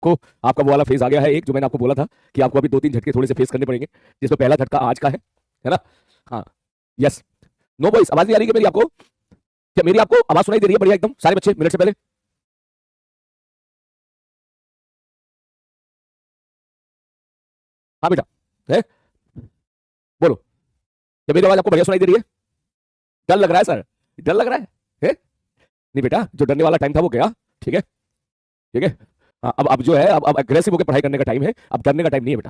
आपको आपका वो वाला फेज आ गया है एक, जो मैंने आपको बोला था कि आपको अभी 2-3 झटके थोड़े से फेस करने पड़ेंगे, जिसमें पहला झटका आज का है ना? हाँ, यस। नो वॉइस, आवाज नहीं आ रही है मेरी आपको? क्या मेरी आपको आवाज सुनाई दे रही है? बढ़िया एकदम, सारे बच्चे मिनट से पहले। हाँ बेटा, है, बोलो। क्या मेरी आवाज आपको बढ़िया सुनाई दे रही है? डर लग रहा है सर? डर लग रहा है? नहीं बेटा, जो डरने वाला टाइम था वो गया। ठीक है, ठीक है। हाँ, अब जो है, अब अग्रेसिव होकर पढ़ाई करने का टाइम है, अब डरने का टाइम नहीं है बेटा।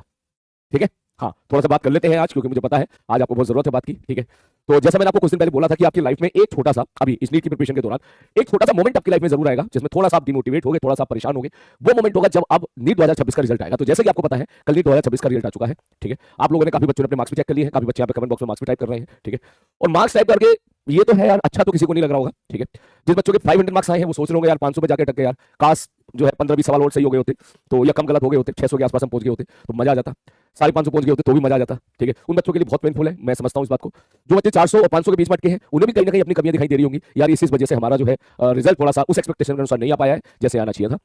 ठीक है। हाँ, थोड़ा सा बात कर लेते हैं आज, क्योंकि मुझे पता है आज आपको बहुत जरूरत है बात की। ठीक है, तो जैसा मैंने आपको कुछ दिन पहले बोला था कि आपकी लाइफ में एक छोटा सा, अभी इस नीट की प्रिपरेशन के दौरान एक छोटा सा मोमेंट आपकी लाइफ में जरूर आएगा, जिसमें थोड़ा सा आप डिमोटिवेट होगे, थोड़ा सा परेशान होगे। वो मोमेंट होगा जब अब नीट 2026 का रिजल्ट आएगा। तो जैसे कि आपको पता है, कल नीट 2026 का रिजल्ट आ चुका है। ठीक है, आप लोगों ने, काफी बच्चों ने अपने मार्क्स भी चेक कर लिए हैं, काफी बच्चे यहाँ पे कमेंट बॉक्स में मार्क्स भी टाइप कर रहे हैं। ठीक है, और मार्क्स टाइप करके ये तो है यार, अच्छा तो किसी को नहीं लग रहा होगा। ठीक है, जिस बच्चों के 500 मार्क्स आए हैं वो सोच रहे होंगे यार 500 पे जाके टक गए यार, काश जो है 15-20 सवाल और सही हो गए होते, तो या कम गलत हो गए होते, 600 के आसपास हम पहुंच गए होते तो मजा आ जाता, 550 पहुंच गए होते तो भी मजा आ जाता। ठीक है, उन बच्चों के लिए बहुत पेनफुल है, मैं समझता हूँ इस बात को। जो बच्चे 400 और 500 के बीच में अटके हैं, उन्हें भी कहीं ना कहीं अपनी कमियां दिखाई दे रही होंगी यार, इस वजह से हमारा जो है रिजल्ट थोड़ा सा उस एक्सपेक्टेशन के अनुसार नहीं आ पाया है जैसे आना चाहिए था।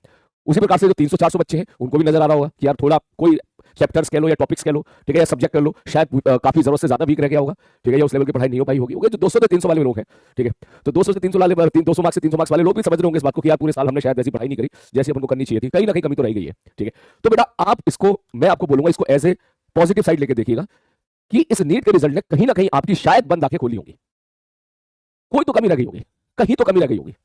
उसी प्रकार से जो 300-400 बच्चे हैं, उनको भी नजर आ रहा होगा कि यार थोड़ा कोई चैप्टर्स कह लो या टॉपिक्स कह लो, ठीक है, या सब्जेक्ट कर लो, शायद काफी जरूरत से ज्यादा वीक रह गया होगा। ठीक है, या उस लेवल की पढ़ाई नहीं हो पाई होगी। जो 200 से 300 वाले लोग हैं, ठीक है, तो 200 से 300 वाले 200 मार्क्स से 300 मार्क्स वाले लोग भी समझ रहे होंगे इस बात को कि यार पूरे साल हमने शायद वैसी पढ़ाई नहीं करी जैसी अपन को करनी चाहिए थी, कहीं ना कहीं कमी तो रह गई है। ठीक है, तो बेटा आप इसको, मैं आपको बोलूंगा, इसको एज ए पॉजिटिव साइड लेके देखिएगा कि इस नीट के रिजल्ट ने कहीं ना कहीं आपकी शायद बंद आंखें खोली होंगी। कोई तो कमी रह गई होगी, कहीं तो कमी रह गई होगी,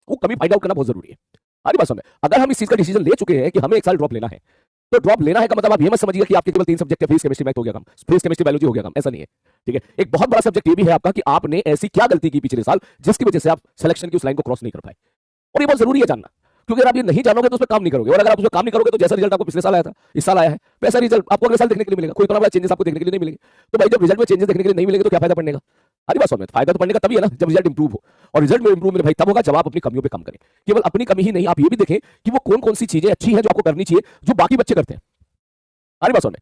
वो कमी फाइंड आउट करना बहुत जरूरी है। हमारी बात समझ, अगर हम इस चीज का डिसीजन ले चुके हैं कि हमें एक साल ड्रॉप लेना है, तो ड्रॉप लेना है का मतलब आप ये मत समझिए कि आपके केवल 3 सब्जेक्ट है, फिजिक्स केमिस्ट्री मैथ हो गया काम, फिजिक्स केमिस्ट्री बायोलॉजी हो गया काम, ऐसा नहीं है। ठीक है, एक बहुत बड़ा सब्जेक्ट ये भी है आपका कि आपने ऐसी क्या गलती की पिछले साल जिसकी वजह से आप सिलेक्शन की उस लाइन को क्रॉस नहीं कर पाए, और ये बहुत जरूरी है जानना, क्योंकि अगर आप ये नहीं जानोगे तो उस पर काम नहीं करोगे, और अगर आप उस पर काम नहीं करोगे तो जैसा रिजल्ट आपको पिछले साल आया था इस साल आया है, वैसा रिजल्ट आपको अगले साल देखने के लिए मिलेगा, कोई इतना बड़ा चेंजेस आपको देखने के लिए नहीं मिलेंगे। तो भाई जब रिजल्ट में चेंजेस देखने के लिए नहीं मिलेंगे तो क्या फायदा पढ़ने का? हरी बात समझ, फायदा तो पढ़ने का तभी है ना जब रिजल्ट इंप्रूव हो, और रिजल्ट में इंप्रूव मेरे भाई तब होगा जब आप अपनी कमियों पे काम करें। केवल अपनी कमी ही नहीं, आप ये भी देखें कि वो कौन कौन सी चीजें अच्छी हैं जो आपको करनी चाहिए, जो बाकी बच्चे करते हैं। हरी बात समझ,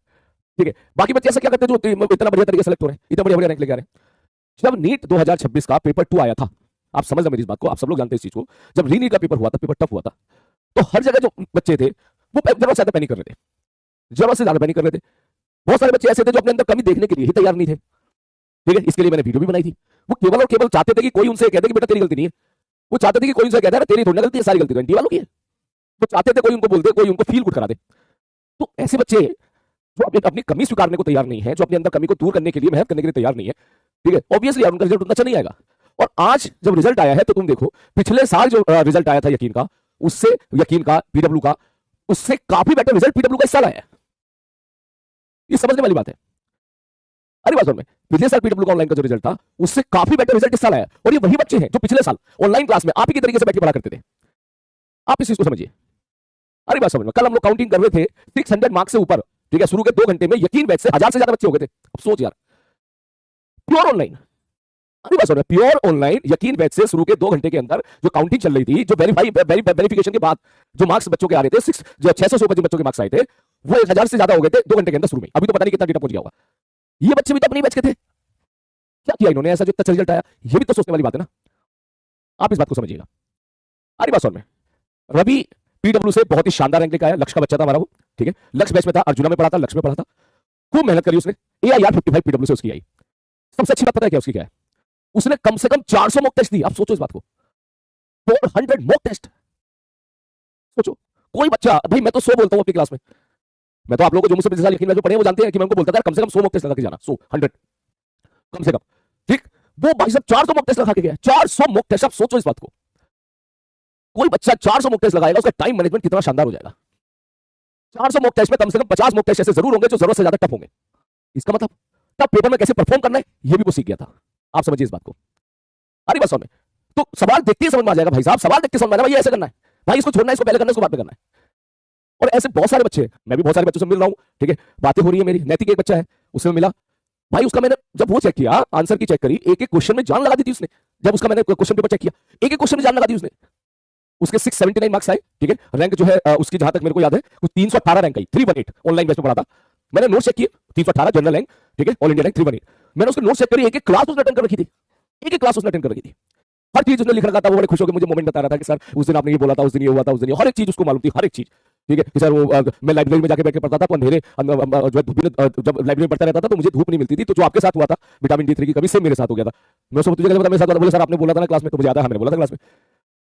ठीक है, बाकी बच्चे ऐसा क्या करते हैं जो इतना बढ़िया तरीके से सेलेक्ट हो रहे हैं, इतना बढ़िया बढ़िया रैंक लेके आ रहे हैं। जब नीट 2026 का पेपर 2 आया था, आप समझ रहे मेरी इस बात को, आप सब लोग जानते हैं इस चीज को, जब री नीट का पेपर हुआ था, पेपर टफ हुआ था, तो हर जगह जो बच्चे थे वो जरूरत से ज्यादा पैनिक कर रहे थे, जरूरत से ज्यादा पैनिक कर रहे थे। बहुत सारे बच्चे ऐसे थे जो अपने अंदर कमी देखने के लिए ही तैयार नहीं थे। ठीक है, इसके लिए मैंने वीडियो भी बनाई थी। वो केवल और केवल चाहते थे कि कोई उनसे कहते कि बेटा तेरी गलती नहीं है, वो चाहते थे कि कोई उनसे कहता है तेरी थोड़ी ना गलती है, सारी गलती तो एनटी वालों की है। वो चाहते थे कोई उनको बोलते, कोई उनको फील गुड करा दे। तो ऐसे बच्चे जो अपनी कमी स्वीकारने को तैयार नहीं है, जो अपने अंदर कमी को दूर करने के लिए मेहनत करने के लिए तैयार नहीं है, ठीक है, ऑब्वियसली उनका रिजल्ट उतना अच्छा नहीं आएगा। और आज जब रिजल्ट आया है तो तुम देखो, पिछले साल जो रिजल्ट आया था यकीन का, उससे यकीन का पीडब्ल्यू का, उससे काफी बेटर रिजल्ट पीडब्ल्यू का इस साल आया है। ये समझने वाली बात है। अरे बात में पिछले साल पीडब्ल्यू का ऑनलाइन का जो रिजल्ट था उससे काफी बेटर रिजल्ट इस साल आया, और ये वही बच्चे हैं जो पिछले साल ऑनलाइन क्लास में आप ही की तरीके से बैठ के पढ़ा करते थे। आप इस चीज को समझिए। अरे बात समझ में, कल हम लोग काउंटिंग कर रहे थे 600 मार्क्स से ऊपर, ठीक है, शुरू के 2 घंटे में यकीन बैच से 1000 से ज्यादा बच्चे हो गए थे। अब सोच यार, प्योर ऑनलाइन, अरे बात समझ, प्योर ऑनलाइन यकीन बैच से शुरू के 2 घंटे के अंदर जो काउंटिंग चल रही थी, जो वेरिफिकेशन के बाद जो मार्क्स बच्चों के आ रहे थे, 600 से ऊपर जो बच्चों के मार्क्स आए थे, वो 1000 से ज्यादा हो गए थे 2 घंटे के अंदर शुरू में। अभी तो पता नहीं कितना डेटा पहुंच गया होगा। ये बच्चे भी तो अपनी बैच के थे, क्या किया इन्होंने ऐसा जो अच्छा रिजल्ट आया? ये भी तो सोचने वाली बात है ना, आप इस बात को समझिएगा। अरे बात समझ में, रवि पीडब्ल्यू से बहुत ही शानदार रैंक लेकर आया, लक्ष्य का बच्चा था हमारा वो, ठीक है, लक्ष्य बैच में था, अर्जुना में पढ़ा था, लक्ष्य में पढ़ा था, खूब मेहनत करी उसने, AIR 55 पीडब्ल्यू से उसकी आई। सबसे अच्छी बात पता है क्या उसकी क्या है? उसने कम से कम 400 मॉक टेस्ट दी। आप सोचो इस बात को, 400 मॉक टेस्ट। सोचो, कोई बच्चा, भाई मैं तो 100 बोलता हूं अपनी क्लास में, मैं तो आप लोगों को जो मुझसे पिछले साल यकीन जो पढ़े वो जानते हैं कि मैं उनको बोलता था कम से कम 100 मॉक टेस्ट लगा के जाना, 100 कम से कम, ठीक। वो भाई साहब 400 मॉक टेस्ट लगा के गया, 400 मॉक टेस्ट। आप सोचो इस बात को, कोई बच्चा 400 मॉक टेस्ट लगाएगा, उसका टाइम मैनेजमेंट कितना शानदार हो जाएगा। 400 मॉक टेस्ट में कम से कम 50 मॉक टेस्ट ऐसे जरूर होंगे जो जरूरत से ज्यादा टफ होंगे। इसका मतलब तब पेपर में कैसे परफॉर्म करना है ये भी वो सीख गया था। आप समझिए इस बात को। अरे बस में तो सवाल देखते ही समझ में आ जाएगा भाई साहब, सवाल देखते समझ में आ जाएगा ये ऐसे करना है, भाई इसको छोड़ना है, इसको पहले करना है, इसको बाद में करना है। और ऐसे बहुत सारे बच्चे, मैं भी बहुत सारे बच्चों से मिल रहा हूं, ठीक है, बातें हो रही है मेरी। नैतिक एक बच्चा है, उससे मिला भाई, उसका मैंने जब वो चेक किया, आंसर की चेक करी, एक एक क्वेश्चन में जान लगा दी थी उसने। जब उसका मैंने क्वेश्चन पेपर चेक किया, एक एक क्वेश्चन में जान लगा दी उसने। उसके 679 मार्क्स आए, ठीक है, रैंक जो है उसकी जहां तक मेरे को याद है कुछ 318 रैंक आई, 318 ऑनलाइन बैच में पढ़ा था मैंने, नोट चेक किए 318 जनरल रैंक, ठीक है, ऑल इंडिया रैंक 318। मैंने उसके नोट चेक करी, एक एक क्लास उसने अटेंड कर रखी थी, एक एक क्लास उसने अटेंड कर रखी थी, हर चीज उसने लिख रखा था। वो बड़े खुश होकर मुझे मोमेंट बता रहा था कि सर उस दिन आपने ये बोला था, उस दिन ये हुआ था, उस दिन हर एक चीज उसको मालूम थी, हर एक चीज, ठीक है कि सर वो मैं लाइब्रेरी में जाके बैठ के पढ़ता था तो अंधेरे जो है धूप जब लाइब्रेरी में पढ़ता रहता था तो मुझे धूप नहीं मिलती थी, तो जो आपके साथ हुआ था विटामिन D3 की कमी सेम मेरे साथ हो गया था। मैं उसको तुझे मेरे साथ बोले सर आपने बोला था ना क्लास में, तो मुझे याद है मैंने बोला था क्लास में।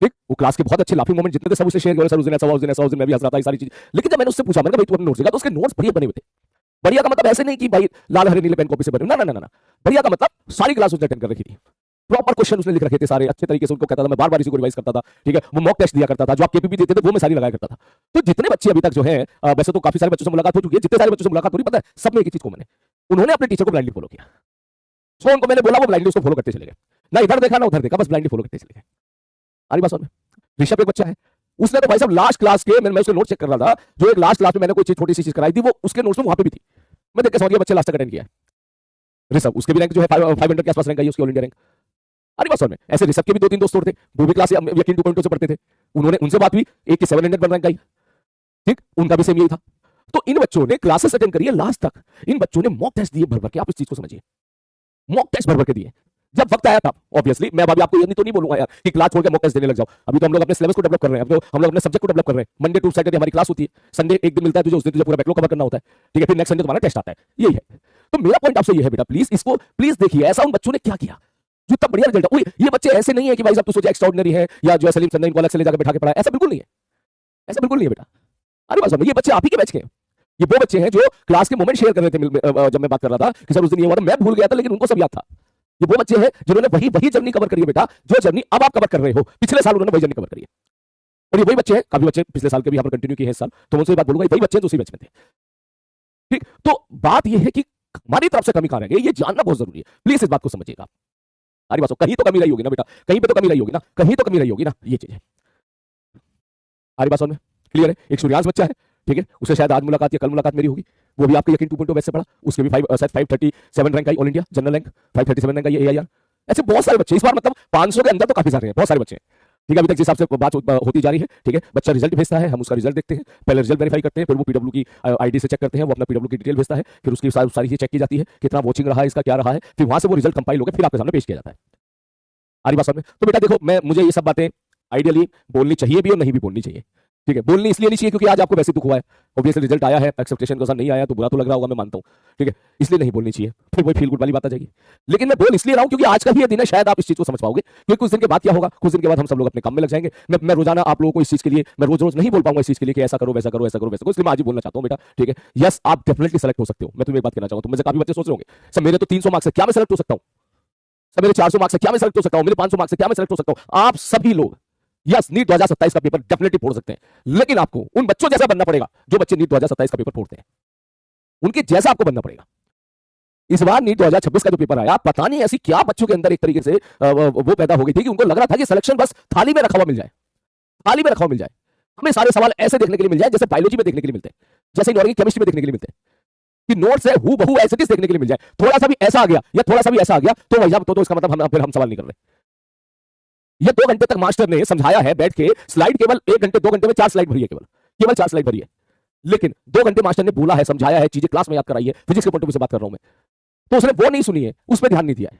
ठीक, वो क्लास के बहुत अच्छे लाफिंग मोमेंट जितने थे सब उससे शेयर किया, सर उस दिन ऐसा हुआ, उस दिन ऐसा हुआ, उस दिन मैं भी हंस रहा था, ये सारी चीज। लेकिन जब मैंने उससे पूछा, मैंने कहा भाई तू अपने नोट्स दिखा, तो उसके नोट्स बढ़िया बने हुए थे। बढ़िया का मतलब ऐसे नहीं कि भाई लाल हरे नीले पेन कॉपी से बने, ना ना ना ना, बढ़िया का मतलब सारी क्लास उसने अटेंड कर रखी थी, प्रॉपर क्वेश्चन उसने लिख रखे थे सारे अच्छे तरीके से, उनको कहता था, मैं बार बार इसी को रिवाइज करता था। ठीक है, वो मॉक टेस्ट दिया करता था, जो आप केपीपी देते थे वो मैं सारी लगाया करता था। तो जितने बच्चे अभी तक जो है वैसे तो काफी सारे बच्चों से मुलाकात हो चुकी है, जितने सारे बच्चों से मुलाकात हो रही, पता है सब में एक ही चीज को मैंने, उन्होंने अपने टीचर को ब्लाइंडली फॉलो किया। सो उनको मैंने बोला, वो ब्लाइंडली उसको फॉलो करते चले गए, ना इधर देखा ना उधर देखा, बस ब्लाइंडली फॉलो करते चले गए। आ रही बात समझ में? ऋषभ एक बच्चा है, उसने तो भाई साहब लास्ट क्लास के मैं उसके नोट चेक कर रहा था, जो एक लास्ट क्लास में मैंने कोई चीज छोटी सी चीज कराई थी, वो उसके नोट्स में वहां पे भी थी। मैं देख के समझ गया बच्चे लास्ट तक अटेंड किया है। ऋषभ, उसके भी रैंक जो है 500 के आसपास रैंक आई है उसकी ऑल इंडिया रैंक। अरे बात समझ में? ऐसे ऋषभ के भी 2-3 दोस्त और थे, वो भी क्लास यकीन 2.2 से पढ़ते थे, उन्होंने उनसे बात हुई, एक की 700 पर रैंक आई। ठीक, उनका भी सेम यही था। तो इन बच्चों ने क्लासेस अटेंड करी है लास्ट तक, इन बच्चों ने मॉक टेस्ट दिए भर भर के, आप इस चीज को समझिए, मॉक टेस्ट भर भर के दिए। जब वक्त आया था ऑब्वियसली, मैं अभी आपको ये नहीं तो नहीं बोलूंगा यार कि क्लास छोड़ के मॉक टेस्ट देने लग जाओ, अभी तो हम लोग अपने सिलेबस को डेवलप कर रहे हैं, अब तो हम लोग अपने सब्जेक्ट को डेवलप कर रहे हैं। मंडे टू सैटरडे हमारी क्लास होती है, संडे एक दिन मिलता है तुझे, उस दिन तुझे पूरा बैकलॉग कवर करना होता है। ठीक है, फिर नेक्स्ट संडे तुम्हारा टेस्ट आता है, यही है। तो मेरा पॉइंट आपसे ये है बेटा, प्लीज इसको प्लीज देखिए, ऐसा उन बच्चों ने क्या किया जो इतना बढ़िया रिजल्ट है। ये बच्चे ऐसे नहीं है कि भाई साहब तू सोचे एक्स्ट्राऑर्डिनरी है या जो सलीम चंदन को अलग से ले जाकर बैठा के पढ़ा, ऐसा बिल्कुल नहीं है, ऐसा बिल्कुल नहीं है बेटा। अरे बात समझ, ये बच्चे आप ही के बैच के हैं, ये वो बच्चे हैं जो क्लास के मोमेंट शेयर कर रहे थे जब मैं बात कर रहा था कि सर उस दिन ये हुआ था, मैं भूल गया था लेकिन उनको सब याद था। ये वो बच्चे हैं जिन्होंने वही जर्नी कवर करी है बेटा, जो जर्नी अब आप कवर कर रहे हो, पिछले साल उन्होंने वही जर्नी कवर करी है। और ये वही बच्चे हैं, काफी बच्चे पिछले साल के भी यहाँ पर कंटिन्यू किए हैं इस साल, तो उनसे बात बोलूंगा, वही बच्चे हैं जो उसी बैच में थे। ठीक, तो बात ये है कि हमारी तरफ से कमी कहां रह गई, ये जानना बहुत जरूरी है, प्लीज इस बात को समझिएगा। अरे बात कहीं तो कमी रही होगी ना बेटा, कहीं पे तो कमी रही होगी ना, कहीं तो कमी रही होगी ना, ये चीज है। अरे बात समझ में क्लियर है? एक सूर्यांश बच्चा है, ठीक है, उसे शायद आज मुलाकात या कल मुलाकात मेरी होगी, वो भी आपके यकीन 2.2 बैच से पढ़ा, उसके भी 537 रैंक आई all India general rank, 537 rank आई AIR। ऐसे बहुत सारे बच्चे इस बार, मतलब 500 के अंदर तो काफी सारे हैं, बहुत सारे बच्चे हैं। ठीक है, अभी तक जिस हिसाब से बात होती जा रही है, ठीक है, बच्चा रिजल्ट भेजता है, हम उसका रिजल्ट देखते हैं, पहले रिजल्ट वेरीफाई करते हैं, फिर वो PW की आईडी से चेक करते हैं, वो अपना PW की डिटेल भेजता है, फिर उसकी सारी चीज चेक की जाती है, कितना वॉचिंग रहा है, इसका क्या रहा है, फिर वहां से वो रिजल्ट कंपाइल होकर फिर आपके सामने पेश किया जाता है। आरी बात समझ में? तो बेटा देखो, मुझे ये सब बातें आइडियली बोलनी चाहिए भी और नहीं भी बोलनी चाहिए। ठीक है, बोलनी इसलिए नहीं चाहिए क्योंकि आज आपको वैसे दुख हुआ है, ऑब्वियसली रिजल्ट आया है, एक्सेप्टेशन का नहीं आया तो बुरा तो लग रहा होगा, मैं मानता हूं। ठीक है, इसलिए नहीं बोलनी चाहिए, फिर वही फील गुड वाली बात आ जाएगी। लेकिन मैं बोल इसलिए रहा हूं क्योंकि आज का ही दिन है, शायद आप इस चीज को समझ पाओगे, क्योंकि कुछ दिन के बाद क्या होगा, कुछ दिन के बाद हम सब लोग अपने काम में लग जाएंगे। मैं रोजाना आप लोगों को इस चीज के लिए, मैं रोज रोज नहीं बोल पाऊंगा इस चीज के लिए कि ऐसा करो वैसा करो ऐसा करो वैसा करो, इसलिए मैं आज ही बोलना चाहता हूं बेटा। ठीक है, यस आप डेफिनेटली सेलेक्ट हो सकते हो, मैं तुम्हें एक बात कहना चाहूंगा, तुम में से काफी बच्चे सोच रहे होंगे सर मेरे तो 300 मार्क्स है, क्या मैं सेलेक्ट हो सकता हूं? सर मेरे 400 मार्क्स है, क्या मैं सेलेक्ट हो सकता हूं? मेरे 500 मार्क्स है, क्या मैं सेलेक्ट हो सकता हूं? आप सभी लोग यस नीट 2027 का पेपर डेफिनेटली फोड़ सकते हैं, लेकिन आपको उन बच्चों जैसा बनना पड़ेगा जो बच्चे नीट 2027 का पेपर फोड़ते हैं, उनके जैसा आपको बनना पड़ेगा। इस बार नीट 2026 का जो पेपर आया, पता नहीं ऐसी क्या बच्चों के अंदर एक तरीके से वो पैदा हो गई थी कि उनको लग रहा था कि सिलेक्शन बस थाली में रखा हुआ मिल जाए, थाली में रखा हुआ मिल जाए, हमें सारे सवाल ऐसे देखने के लिए मिल जाए जैसे बायोलॉजी में देखने के लिए मिलते हैं, जैसे इनऑर्गेनिक केमिस्ट्री में देखने के लिए मिलते हैं, कि नोट्स है हु बहु ऐसे देखने के लिए मिल जाए। थोड़ा सा भी ऐसा आ गया या थोड़ा सा भी ऐसा आ गया तो भैया तो इसका मतलब हम सवाल नहीं कर रहे। ये 2 घंटे तक मास्टर ने समझाया है बैठ के, स्लाइड केवल 1 घंटे 2 घंटे में 4 स्लाइड भरी है, केवल 4 स्लाइड भरी है, लेकिन 2 घंटे मास्टर ने बोला है, समझाया है, चीजें क्लास में याद कराई है, फिजिक्स के पॉइंट ऑफ व्यू से बात कर रहा हूं मैं, तो उसने वो नहीं सुनी है, उस पर ध्यान नहीं दिया है।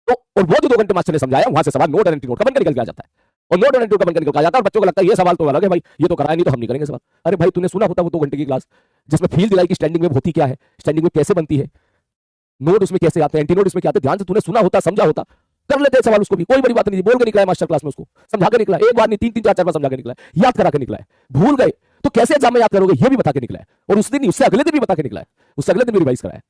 तो और वो जो 2 घंटे मास्टर ने समझाया, वहां से सवाल नोट एंड एंटी नोट का बनकर निकल के आ जाता है, और नोट एंड एंटी नोट का बनकर निकल के आ जाता है, और बच्चों को लगता है ये सवाल तो अलग है भाई, ये तो कराया नहीं तो हम नहीं करेंगे सवाल। अरे भाई तूने सुना होता वो 2 घंटे की क्लास जिसमें फील दिलाई कि स्टैंडिंग वेव होती क्या है, स्टैंडिंग वेव कैसे बनती है, नोट उसमें कैसे आते हैं, एंटी नोट उसमें क्या आते हैं, ध्यान से तूने सुना होता, समझा होता, कर लेते हैं सवाल, उसको भी कोई बड़ी बात नहीं, बोल के निकला है मास्टर क्लास में, उसको समझा के निकला है, एक बार नहीं 3-3 4-4 बार समझा के निकला है, याद करा के निकला है, भूल गए तो कैसे एग्जाम में याद करोगे ये भी बता के निकला है, और उस दिन उससे अगले दिन भी बता के निकला है, उससे अगले दिन भी रिवाइज करा है।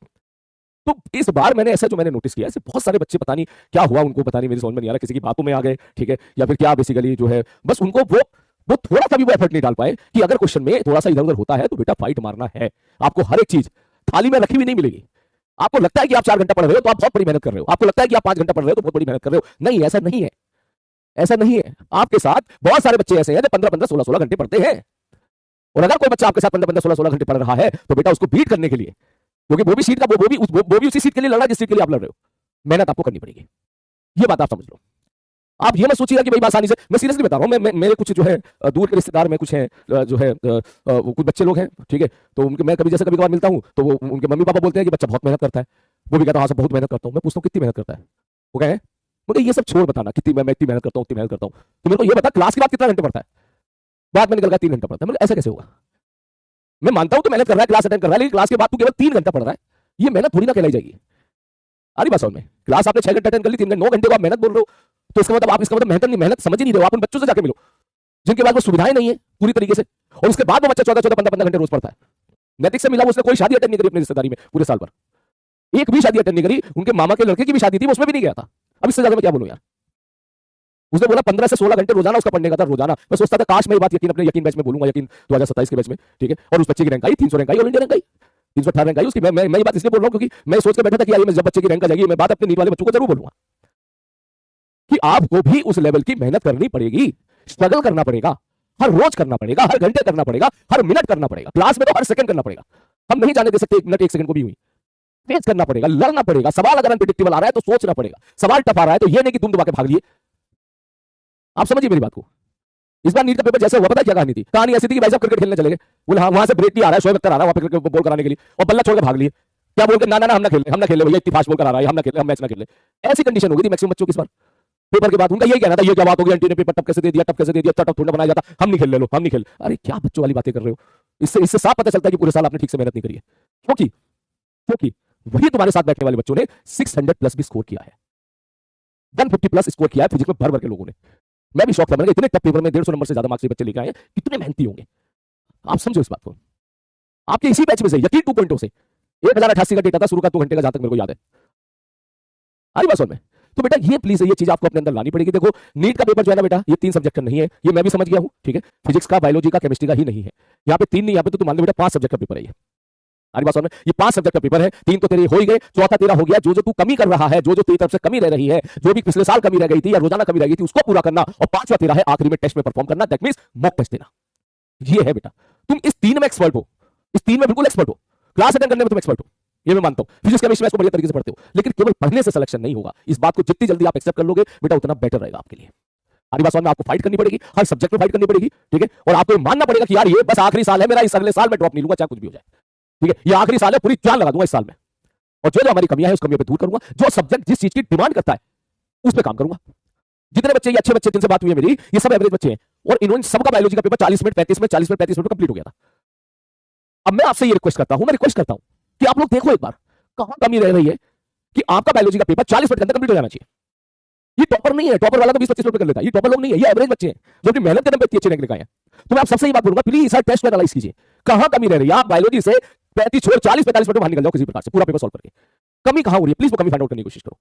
तो इस बार मैंने ऐसा जो मैंने नोटिस किया, ऐसे बहुत सारे बच्चे पता नहीं क्या हुआ उनको, पता नहीं मेरी समझ में नहीं आ रहा, किसी की बातों में आ गए, ठीक है, या फिर क्या बेसिकली जो है बस उनको वो थोड़ा सा भी वो एफर्ट नहीं डाल पाए कि अगर क्वेश्चन में थोड़ा सा इधर उधर होता है तो बेटा फाइट मारना है, आपको हर एक चीज थाली में रखी हुई नहीं मिलेगी। आपको लगता है कि आप 4 घंटा पढ़ रहे हो तो आप बहुत बड़ी मेहनत कर रहे हो, आपको लगता है कि आप 5 घंटा पढ़ रहे हो तो बहुत बड़ी मेहनत कर रहे हो, नहीं ऐसा नहीं है, ऐसा नहीं है। आपके साथ बहुत सारे बच्चे ऐसे हैं जो 15-15 16-16 घंटे पढ़ते हैं, और अगर कोई बच्चा आपके साथ 15-15 16-16 घंटे पढ़ रहा है तो बेटा उसको बीट करने के लिए, क्योंकि वो भी सीट का वो भी उसी सीट के लिए लड़ रहा है जिस सीट के लिए आप लड़ रहे हो, मेहनत आपको करनी पड़ेगी, ये बात आप समझ लो। आप ये मत सोचिएगा कि भाई आसानी से, मैं सीरियसली बता रहा हूँ, मेरे कुछ जो है दूर के रिश्तेदार में कुछ हैं जो है कुछ बच्चे लोग हैं, ठीक है, तो उनके मैं कभी कभार मिलता हूँ तो वो उनके मम्मी पापा बोलते हैं कि बच्चा बहुत मेहनत करता है, वो भी कहता है हाँ सर बहुत मेहनत करता हूँ, मैं पूछता हूँ कितनी मेहनत करता है, वो कहे मुझे ये सब छोड़ बताना कितनी मैं इतनी मेहनत करता हूँ, उतनी मेहनत करता हूँ, तो मेरे को ये बता क्लास के बाद कितना घंटे पढ़ता है, बाद में निकल गया 3 घंटा पढ़ता है। ऐसा कैसे होगा? मैं मानता हूं तो मेहनत कर रहा है, क्लास अटेंड कर रहा है, लेकिन क्लास के बाद तू केवल 3 घंटा पढ़ रहा है, ये मेहनत थोड़ी ना कहलाई जाएगी। आ रही बात समझ में? क्लास आपने 6 घंटे अटेंड कर ली, 3 घंटे 9 घंटे को आप मेहनत बोल रहे हो, तो इसका मतलब आप इसका मतलब मेहनत नहीं, मेहनत समझ ही नहीं रहे हो। आप उन बच्चों से जाके मिलो जिनके पास वो सुविधाएं नहीं है पूरी तरीके से, और उसके बाद वो बच्चा 14-14, 15-15 घंटे रोज पढ़ता है। नैतिक से मिला, उसने कोई शादी अटेंड नहीं करी अपनी रिश्तेदारी में पूरे साल भर, एक भी शादी अटेंड नहीं करी। उनके मामा के लड़के की भी शादी थी, उसमें भी नहीं गया था। अब इससे ज्यादा मैं क्या बोलूं यार? उसने बोला 15 से 16 घंटे रोजाना उसका पढ़ने का था, रोजाना। मैं सोचता था काश मैं ये बात यकीन अपने यकीन बैच में बोलूंगा, यकीन 2027 के बैच में, ठीक है। और उस बच्चे की रैंक आई 300 रैंक आई, ऑल इंडिया रैंक आई 318 रैंक आई उसकी। मैं ये बात इसलिए बोल रहा हूं क्योंकि मैं सोच के बैठा था कि मैं जब बच्चे की रैंक आ जाएगी, मैं बात अपने नीट वाले बच्चों को जरूर बोलूंगा कि आपको भी उस लेवल की मेहनत करनी पड़ेगी, स्ट्रगल करना पड़ेगा, हर रोज करना पड़ेगा, हर घंटे करना पड़ेगा, हर मिनट करना पड़ेगा, क्लास में तो हर सेकंड करना पड़ेगा। हम नहीं जाने दे सकते 1 मिनट 1 सेकंड को भी हुई। फेस करना पड़ेगा, लड़ना पड़ेगा। सवाल अगर अनप्रेडिक्टेबल आ रहा है तो सोचना पड़ेगा, सवाल टफ आ रहा है तो ये नहीं कि तुम दबा के भाग लिए। आप समझिए मेरी बात को। इस बार नीट का पेपर जैसे हुआ, पता क्या कहानी थी? कहानी ऐसी थी कि भाई साहब क्रिकेट खेलने चले गए, बोले हाँ वहां से ब्रेक नहीं आ रहा है, शोएब अख्तर आ रहा है वहां पे बॉल कराने के लिए, और बल्ला छोड़ के भाग लिए। क्या बोल के ना हम ना खेले भैया, इतनी फास्ट बॉल करा रहा है, हम ना खेले, हम मैच ना खेले। ऐसी कंडीशन हो गई थी मैक्सिमम बच्चों की इस बार पेपर के बाद। उनका यही कहना था, ये क्या बात हो गई, आंटी ने पेपर टफ कैसे दे दिया, टफ कैसे दे दिया, टफ थोड़ा बनाया जाता, हम नहीं खेल, ले लो हम नहीं खेल। अरे क्या बच्चों वाली बातें कर रहे हो? इससे साफ पता चलता है कि पूरे साल आपने ठीक से मेहनत नहीं करी है। क्योंकि वही तुम्हारे साथ बैठने वाले बच्चों ने 600 प्लस भी स्कोर किया है, 150 प्लस स्कोर किया है फिजिक्स में भर भर के लोगों ने। मैं भी शौक था, मैंने इतने टफ पेपर में 150 नंबर से ज्यादा मार्क्स बच्चे लेके आए हैं, कितने मेहनती होंगे। आप समझो इस बात को। आपके इसी बैच में से यकीन 2 से 1088 का डेटा था शुरू का 2 घंटे का, जहां तक मेरे को याद है। अरे बात में तो बेटा ये प्लीज ये चीज आपको अपने अंदर लानी पड़ेगी। देखो नीट का पेपर जो है ना बेटा, ये 3 सब्जेक्ट का नहीं है, ये मैं भी समझ गया हूं, ठीक है। फिजिक्स का, बायोलॉजी का, केमिस्ट्री का ही नहीं है। यहाँ पे 3 नहीं, यहाँ पे तो तुम मान लो बेटा 5 सब्जेक्ट का पेपर है ये। अरे बात में ये 5 सब्जेक्ट का पेपर है, 3 तो तेरे हो ही गए, चौथा तेरा हो गया। जो तू कमी कर रहा है, जो तेरी तरफ से कमी रह रही है, जो भी पिछले साल कमी रह गई थी या रोजाना कमी रह गई थी, उसको पूरा करना। और 5वां तेरा है आखिरी में टेस्ट में परफॉर्म करना, दैट मींस मॉक टेस्ट देना। ये है बेटा, तुम इस 3 में एक्सपर्ट हो, इस 3 में बिल्कुल एक्सपर्ट हो। क्लास अटेंड करने में तुम एक्सपर्ट हो, ये मैं मानता हूं। फिजिक्स केमिस्ट्री में इसको बढ़िया तरीके से पढ़ते हो, लेकिन केवल पढ़ने से सिलेक्शन नहीं होगा। इस बात को जितनी जल्दी आप एक्सेप्ट कर लोगे बेटा, उतना बेटर रहेगा आपके लिए। हमारी बात में आपको फाइट करनी पड़ेगी, हर सब्जेक्ट में फाइट करनी पड़ेगी, ठीक है। और आपको मानना पड़ेगा कि यार ये बस आखिरी साल है मेरा, इस अगले साल में ड्रॉप नहीं लूंगा चाहे कुछ भी हो जाए, ठीक है। ये आखिरी साल है, पूरी जान लगा दूंगा इस साल में, और जो हमारी कमियां है उस कमियों पे दूर करूंगा। जो सब्जेक्ट जिस चीज की डिमांड करता है उस पर काम करूंगा। जितने बच्चे, ये अच्छे बच्चे जिनसे बात हुई है मेरी, ये सब एवरेज बच्चे हैं, और इन्होंने सबका बायोलॉजी का paper 40 minute 35 minute 40 minute 35 minute complete हो गया था। अब मैं आपसे ये रिक्वेस्ट करता हूं, मैं रिक्वेस्ट करता हूं कि आप लोग देखो एक बार कहां कमी रह रही है कि आपका बायोलॉजी का पेपर 40 मिनट के अंदर कंप्लीट हो जाना चाहिए। ये टॉपर नहीं है, टॉपर वाला तो 20-25 मिनट कर लेता है। ये टॉपर लोग नहीं है, ये एवरेज बच्चे हैं जो अपनी मेहनत के दम पे इतनी अच्छे रैंक लेके आए हैं। तो मैं आप सबसे ये बात बोलूंगा, प्लीज सर टेस्ट में एनालाइज कीजिए कहां कमी रह रही है। आप बायोलॉजी से 35 छोड़ 40-45 मिनट बाहर निकल जाओ किसी प्रकार से पूरा पेपर सॉल्व करके। कमी कहां हो रही है, प्लीज वो कमी फाइंड आउट करने की कोशिश करो।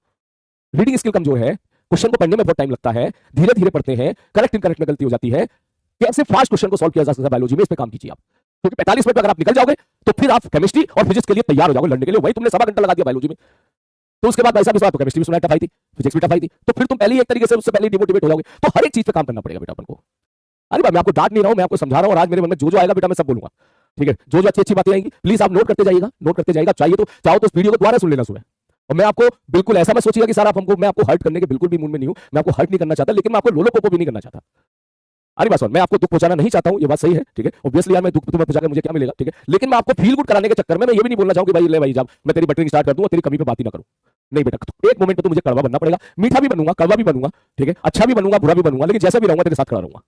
रीडिंग स्किल कमजोर है, क्वेश्चन को पढ़ने में बहुत टाइम लगता है, धीरे धीरे पढ़ते हैं, करेक्ट इनकरेक्ट में गलती हो जाती है। कैसे फास्ट क्वेश्चन को सॉल्व किया जा सकता है बायोलॉजी में, इस पे काम कीजिए आप। क्योंकि 45 मिनट में अगर आप निकल जाओगे तो फिर आप केमिस्ट्री और फिजिक्स के लिए तैयार हो जाओगे लड़ने के लिए। वही तुमने 1.25 घंटा लगा दिया बायोलॉजी में, तो उसके बाद भाई साहब इस बार तो केमिस्ट्री भी सुना टफ आई थी, फिजिक्स भी टफ आई थी, तो फिर तुम पहले ही एक तरीके से उससे पहले डिमोटिवेट हो जाओगे। तो हर एक चीज पे काम करना पड़ेगा बेटा अपन को। अरे भाई मैं आपको डांट नहीं रहा हूं, मैं आपको समझा रहा हूं, और आज मेरे मन में जो आएगा बेटा मैं सब बोलूंगा, ठीक है। जो अच्छी अच्छी बातें आएंगी प्लीज आप नोट करते जाइएगा, नोट करते जाइएगा। चाहिए तो चाहो तो इस वीडियो को दोबारा सुन लेना सुबह। और मैं आपको बिल्कुल ऐसा मत सोचिएगा कि सर आप हमको, मैं आपको हर्ट करने के बिल्कुल भी मूड में नहीं हूं, मैं आपको हर्ट नहीं करना चाहता, लेकिन मैं आपको लोलो पोपो भी नहीं करना चाहता। अरे बात मैं आपको दुख पहुंचाना नहीं चाहता हूं, ये बात सही है, ठीक है। ऑब्वियसली यार मैं दुख तुम्हें पहुंचा के मुझे क्या मिलेगा, ठीक है। लेकिन मैं आपको फील गुड कराने के चक्कर में मैं ये भी नहीं बोलना चाहूंगा कि भाई ले भाई जब मैं तेरी बटरिंग स्टार्ट कर दूं और तेरी कमी पे बात ही ना करूं। नहीं बेटा, एक मोमेंट पे तो मुझे कड़वा बनना पड़ेगा, मीठा भी बनूंगा, कड़वा भी बनूंगा, ठीक है। अच्छा भी बनूंगा, बुरा भी बनूंगा, लेकिन जैसा भी रहूंगा तेरे साथ खड़ा रहूंगा।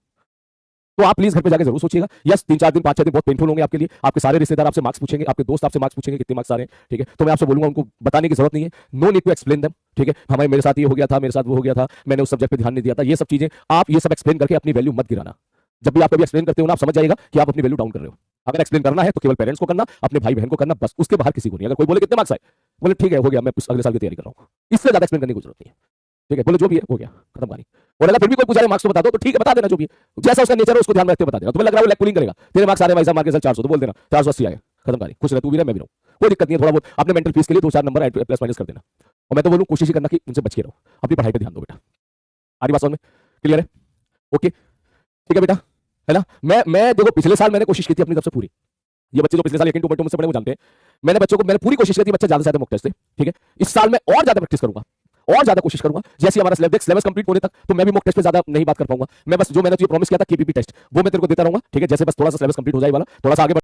तो आप प्लीज घर पे जाकर जरूर सोचिएगा। यस 3-4 दिन 5-6 दिन बहुत पेनफुल होंगे आपके लिए। आपके सारे रिश्तेदार आपसे मार्क्स पूछेंगे, आपके दोस्त आपसे मार्क्स पूछेंगे कितने मार्क्स आ रहे हैं, ठीक है। तो मैं आपसे बोलूंगा उनको बताने की जरूरत नहीं है, no need to explain them, ठीक है। हमारे मेरे साथ ये हो गया था, मेरे साथ वो हो गया था, मैंने उस सब्जेक्ट पे ध्यान नहीं दिया था, ये सब चीजें आप ये सब एक्सप्लेन करके अपनी वैल्यू मत गिराना। जब भी आप कभी एक्सप्लेन करते हो ना, आप समझ जाएगा कि आप अपनी वैल्यू डाउन कर रहे हो। अगर एक्सप्लेन करना है तो केवल पेरेंट्स को करना, अपने भाई बहन को करना, बस उसके बाहर किसी को नहीं। अगर कोई बोले कितने मार्क्स आए, बोले ठीक है हो गया, मैं अगले साल की तैयारी कर रहा हूँ, इससे ज्यादा एक्सप्लेन करने की जरूरत नहीं है, ठीक है। बोले जो भी है हो गया, खत्म कहानी। और अगर फिर भी कोई पूछा मार्क्स तो बता दो, तो ठीक है बता देना, जो भी है जैसा उसका नेचर है उसको ध्यान में रखते बता देना। तुम्हें लग रहा है वो लेग पुलिंग करेगा, तेरे मार्क्स आ रहे हैं भाई साहब, मार्क्स 400, तो बोल देना 480 आए, खत्म कहानी। खुश रह, तू भी रह मैं भी रहूं, कोई दिक्कत नहीं है। थोड़ा बहुत अपने मेंटल पीस के लिए 2-4 नंबर प्लस माइनस कर देना। और मैं तो बोलूं कोशिश ही करना कि उनसे बच के रहो, अपनी पढ़ाई पे ध्यान दो बेटा। आरी बात समझ में क्लियर है? ओके ठीक है बेटा, है ना। मैं देखो पिछले साल मैंने कोशिश की थी अपनी तरफ से पूरी। ये बच्चे जो पिछले साल यकीन टू मुझसे बड़े वो जानते हैं, मैंने बच्चों को, मैंने पूरी कोशिश की थी बच्चा ज्यादा से ज्यादा मॉक टेस्ट दे, ठीक है। इस साल मैं और ज्यादा प्रैक्टिस करूंगा, और ज्यादा कोशिश करूंगा। जैसे हमारा सिलेबस कंप्लीट होने तक तो मैं भी मॉक टेस्ट पे ज्यादा नहीं बात कर पाऊंगा। मैं बस जो मैंने तुझे प्रॉमिस किया था केपीपी टेस्ट वो मैं तेरे को देता रहूंगा, ठीक है। जैसे बस थोड़ा सा सिलेबस कंप्लीट हो जाए वाला, थोड़ा सा आगे